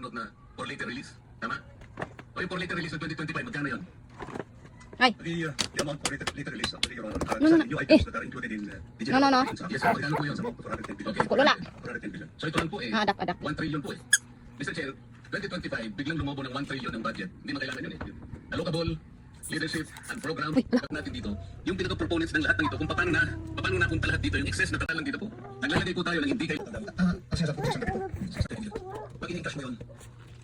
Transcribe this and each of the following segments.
nag-upload na for later release. Tama? O yung for later release ng 2025, magkano yun? Ay. The amount for later release, actually, Your Honor, No, no, no. new items that are included in digital. No. Yes, magkano po yun sa amount of 410 billion? Ako, lola. 410 billion. So ito lang po eh. Adak. 1 trillion po eh. Mr. Chair, 2025, biglang lumobo ng 1 trillion ng budget. Hindi mo kailangan yun eh. Allocable, leadership, and program. At natin dito, yung pinaka-proponents ng lahat ng ito, kung paano na napunta lahat dito, yung excess na tatalang dito po. Naglalagay po tayo ng hindi kayo. Kasi sa po, pag in-cash mo yun,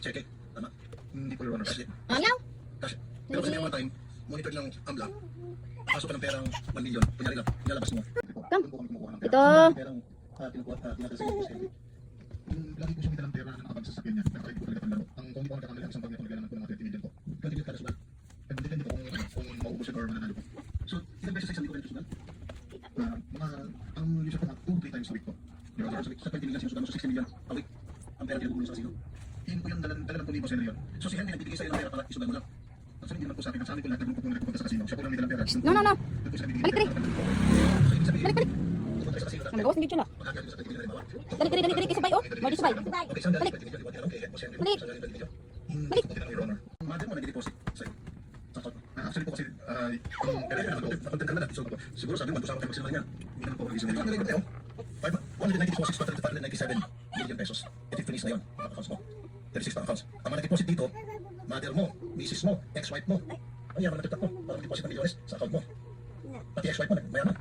check it. Tama? Hindi po, Your Honor. Cash it. Ayaw. Cash it. Pero kasi may mga time, monitor ng AMLA, pasok ka ng perang 1 million, kunyari lang, nilalabas mo. Kam. Ito. Perang, tinatala sa iyo, lagi po sumita ng pera ng abang sasakyan niya. Nakakait po talaga panlaro. Ang kung di po nagkakamali, ang isang pag nagkakalaman po ng mga 20 million po. 20 million kada sulat. And depende po kung maubos yun or mananalo po. So, ilang beses sa isang libo rin sulat? Ang user po, 2 to 3 times a week po. Your Honor, sa 20 million, sinusulat mo sa 60 million a week. Ang pera tinutulong sa kasino. Yun po yung dalalang po libo sa yun. So, si Henry nagbibigay sa iyo ng pera para isulat mo lang. Actually, hindi naman po sa akin. Ang sa amin po lahat, naglupo po nagpupunta sa kasino. Siya po lang may dalang pera. No. Doon po sila bibigay. Balik. Nagawas ng video na. Dali, kisabay, oh. May disabay. Balik. Mother mo nag-deposit sa'yo. Actually po kasi, kung kailangan naman po, napuntan ka na. So, siguro sabi mo, mag-usama tayo magsinungaling yan. Hindi naman po mag-isip nila. Ang tayo, 190 deposits, 597 million pesos. Ito yung finish na yun, mga accounts mo. 36 pa accounts. Ang mga nag-deposit dito, mother mo, misis mo, ex-wife mo. Ang yaman na tutak mo, para mag-deposit ng milyones sa account mo. Pati ex-wife mo, mayaman.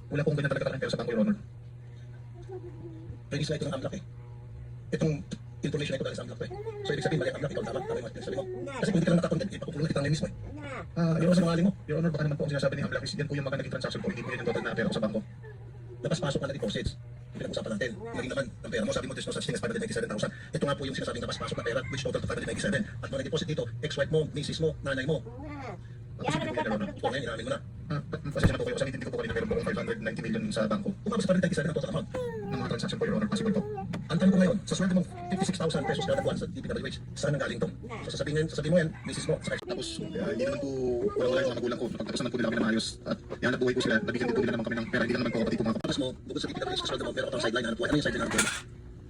Wala pong ganyan talaga ng pera sa bangko, Your Honor. Release na ito ng AMLAC eh. Itong information na ito dahil sa AMLAC eh. So, ibig sabihin, mali ang AMLAC, ikaw tama yung sabi mo. Kasi kung hindi ka lang nakakontent, ipakukulong kita ng mismo eh. Yung sa mga mo, Your Honor, baka naman po ang sinasabi ni AMLAC is yan po yung mga naging transaction po, hindi po yun yung total na pera ko sa bangko. Labas-pasok ka na deposits. Pinag-usapan natin. Laging naman ang pera mo, sabi mo, there's no such thing as 597,000. Ito nga po yung sinasabing labas-pasok na pera, which total to 597. At mga nag-deposit dito, ex-wife mo, misis mo, nanay mo. Ito ngayon, inamin mo na. Pasensya na po kayo, kasi hindi ko po kanina meron po kung 590 million sa bangko. Umabot sa 597 ang total amount ng mga transaction po, Your Honor, possible po. Ang tanong ko ngayon, sa sweldo mong 56,000 pesos kada buwan sa DPWH, saan ang galing to? So sasabihin mo yan, misis mo, sa tapos hindi naman po wala yung mga magulang ko, napagtapos naman po nila kami na maayos at yan nabuhay po sila, nabigyan din po nila naman kami ng pera, hindi naman po kapatid po mga kapatid mo, bukod sa DPWH, sa sweldo mo, pero ang sideline na nabuhay, ano yung sideline na nabuhay?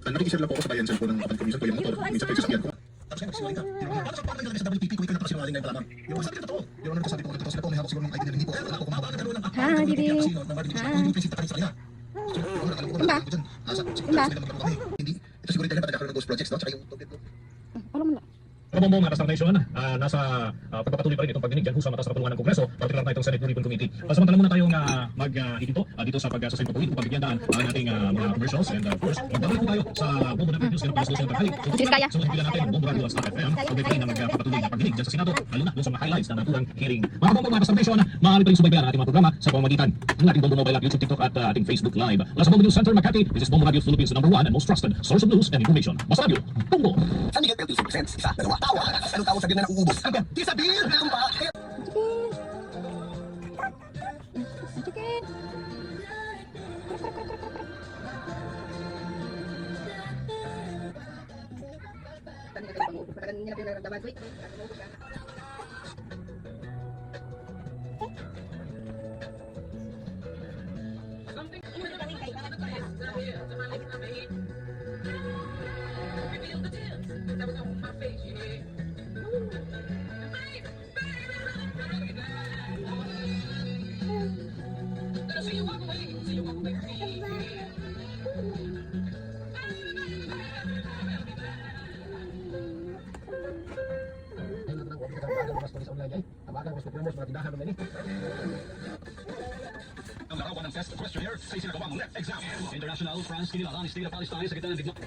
Nakikisir lang po ako sa bayan cell po ng kapatid ko, minsan po yung motor, minsan po yung sasakyan ko. Tapos ngayon, magsinungaling ka. Ano sa pagkakas sa WPP kung ikaw napakasinungaling ngayon pa lamang? Yung sabi ka totoo. Yung ano kasabi ko, totoo sila po, may hawak siguro ng ID na hindi po. Wala ko kumabang ka doon ng account ng WPP ang kasino, ng Martin Bishop, kung yung prinsip na kanina sa kanila. So, yung alam ko na dyan, siguro sila magkaroon kami. Hindi, ito siguro yung nagkakaroon ng ghost projects, no? Tsaka yung topic ko. Alam mo na. Kabombong Atas ng Nation, nasa pagpapatuloy pa rin itong pagdinig dyan sa matas na kapulungan ng Kongreso, particular na itong Senate Blue Ribbon Committee. Samantala muna tayong mag-edito dito sa pag-sustain patuloy upang bigyan daan ang ating mga commercials and of course, magbabalik po tayo sa Bombo ng News ng Palas News Center. Sunod bilan natin ang Bombo Radio at Star FM, pagdating na magpapatuloy na pagdinig dyan sa Senado, lalo na doon sa mga highlights na naturang hearing. Mga Kabombong Atas ng Nation, maaari pa rin subaybayan ang ating mga programa sa pamamagitan ng ating Bombo Mobile app, YouTube, TikTok at ating Facebook Live. Mula sa Bombo News Center, Makati, this is Bombo Radio Philippines, the #1 and most trusted source of news and information. Mas Radio, Bombo! San Miguel Peltiso presents isa, dalawa, tawa. Anong tawag sa beer na nauubos? Hanggang di sa beer! Meron pa! Ang larawan ng test questionnaire sa isinagawang left exam. International France kinilalaan ni State of Palestine sa gitna ng digmaan.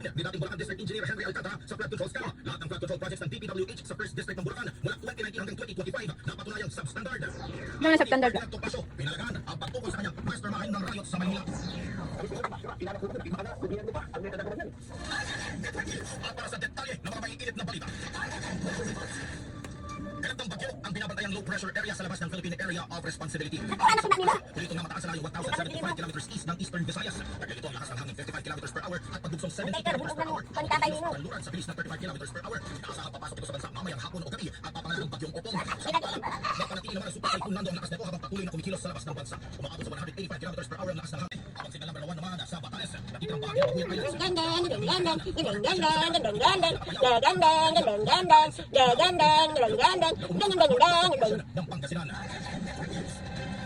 Di dating Bulacan District Engineer Henry Alcantara sa flood control schema. Lahat ng flood control projects ng DPWH sa 1st District ng Bulacan mula 2019 hanggang 2025 napatunayang substandard. Ano substandard? Pinalagaan ang pagtukol sa kanyang mastermind ng riot sa Maynila. At para sa detalye ng mga maiinit na balita. Ganitong bagyo ang binabantayan low pressure area sa labas ng Philippine Area of Responsibility. Dito na mataas sa layo 1,075 kilometers east ng Eastern Visayas. Nagkalito ang lakas ng hangin 55 kilometers per hour at pagdugsong 70 kilometers per hour. Paluran sa bilis ng 35 kilometers per hour. Inaasahan papasok ito sa bansa mamayang hapon o gabi at papangalang bagyong Opong. Napanatili naman ang Super Typhoon Nando ang lakas nito habang patuloy na kumikilos sa labas ng bansa. Umaabot sa 185 kilometers per hour ang lakas ng hangin. Habang signal number 1 naman sa Batanes, nakikita ang ng Pangasinan.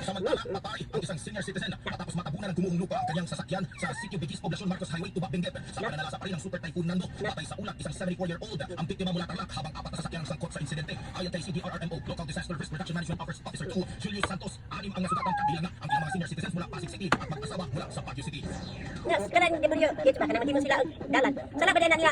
Samantala, patay ang isang senior citizen matapos matabunan ng gumuong lupa ang kanyang sasakyan sa Sitio Bigis, Poblacion Marcos Highway, Tuba, Benguet. Sa pananalasa pa rin ng Super Typhoon Nando, patay sa ulat isang 74-year-old. Ang biktima mula Tarlac habang 4 na sasakyan ang sangkot sa insidente. Ayon kay CDRRMO, Local Disaster Risk Reduction Management Officer 2, Julius Santos, 6 ang nasugatan, kabilang na ang mga senior citizens mula Pasig City at mag-asawa mula sa Baguio City. Yes, kanang demonyo, ito ba, kanang hindi mo sila dalan. Sa laban na nila,